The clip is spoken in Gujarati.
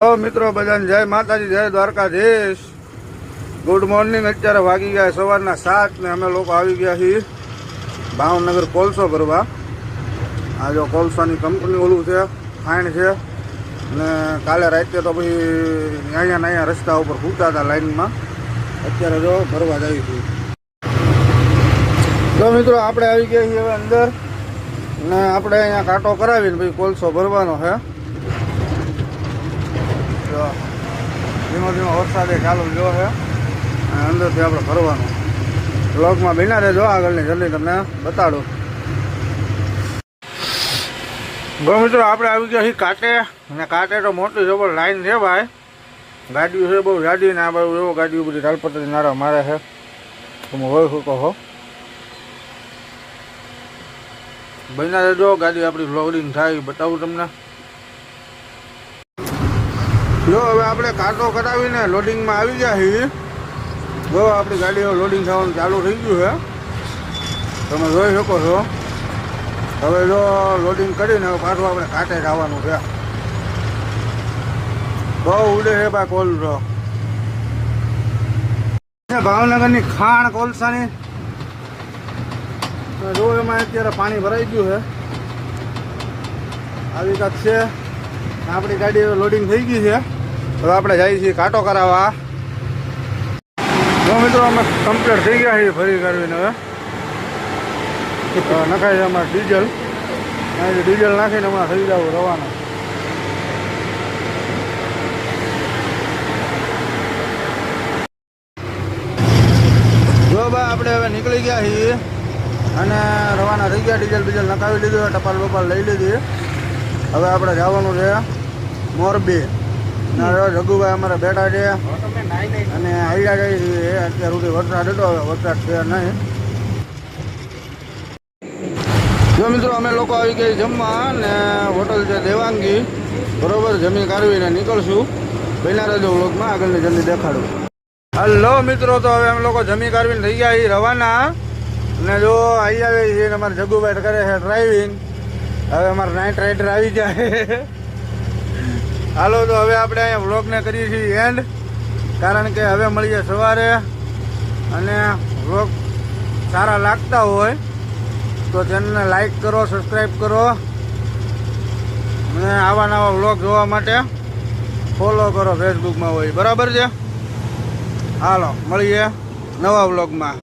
હલો મિત્રો, બધાને જય માતાજી, જય દ્વારકાધીશ. Good morning. અત્યારે વાગી ગયા સવારના 7 ને અમે લોકો આવી ગયા છીએ ભાવનગર કોલસો ભરવા. આ જો કોલસાની કંપની ઓલું છે, ખાણ છે. ને કાલે રાતે તો પછી અહીંયા રસ્તા ઉપર પૂછતા હતા લાઈનમાં. અત્યારે જો ભરવા જઈએ છીએ. તો મિત્રો આપણે આવી ગયા છીએ હવે અંદર ને આપણે અહીંયા કાંટો કરાવીને પછી કોલસો ભરવાનો છે. ધીમો ધીમો વરસાદે ચાલુ જો છે અને અંદરથી આપણે ભરવાનું. બ્લોગમાં બન્યા રહેજો, આગળની જલ્દી તમને બતાડું. મિત્રો આપણે આવી ગયા છીએ કાંટે, અને કાંટે તો મોટી જબર લાઈન છે ભાઈ. ગાડીઓ છે બહુ જાડી, ને આ બાજુ એવો ગાડીઓ બધી તાલપત્રી નારા મારે છે. તમે હોય શકો છો, બન્યા રહેજો. ગાડી આપણી લોડિંગ થાય બતાવું તમને. જો હવે આપણે કાંટો કરાવીને લોડિંગમાં આવી ગયા છીએ. જો આપણી ગાડીઓ લોડિંગ થવાનું ચાલુ થઈ ગયું છે, તમે જોઈ શકો છો. હવે જો લોડિંગ કરીને હવે પાછું આપણે કાંટે જવાનું છે. બહુ ઉડે છે ભાઈ કોલસો. ભાવનગરની ખાણ કોલસાની જો એમાં અત્યારે પાણી ભરાઈ ગયું છે. આવી કાંક છે. આપણી ગાડી લોડિંગ થઈ ગઈ છે. હવે આપણે જઈએ છીએ કાંટો કરાવવા. જો મિત્રો અમે કમ્પ્લીટ થઈ ગયા છીએ ફરી કરવીને. હવે નખાય છે અમારે ડીઝલ. ડીઝલ નાખીને હમણાં થઈ જવું રવાના. જો ભાઈ આપણે હવે નીકળી ગયા છીએ અને રવાના થઈ ગયા. ડીઝલ નખાવી લીધું, ટપાલ બપાલ લઈ લીધી. હવે આપણે જવાનું છે મોરબી. જગુભાઈ અમારે બેઠા છે અને હાલ્યા જાય છે. અત્યાર સુધી વરસાદ હતો, વરસાદ છે નહીં. જો મિત્રો અમે લોકો આવી ગયા જમવા, ને હોટલ છે દેવાંગી. બરોબર, જમી કાઢવીને નીકળશું. પહેલા રહેજો વ્લોગમાં, આગળની જલ્દી દેખાડું. હલો મિત્રો, તો હવે અમે લોકો જમી કાઢવીને થઈ ગયા છીએ રવાના. ને જો આવી આવે છે અમારે જગુભાઈ કરે છે ડ્રાઇવિંગ. હવે અમારે નાઇટ રાઇડર આવી જાય. હાલો, તો હવે આપણે અહીંયા વ્લોગને કરીએ છીએ એન્ડ, કારણ કે હવે મળીએ સવારે. અને વ્લોગ સારા લાગતા હોય તો ચેનલને લાઈક કરો, સબસ્ક્રાઈબ કરો, અને આવા નવા વ્લોગ જોવા માટે ફોલો કરો ફેસબુકમાં હોય. બરાબર છે? હાલો મળીએ નવા વ્લોગમાં.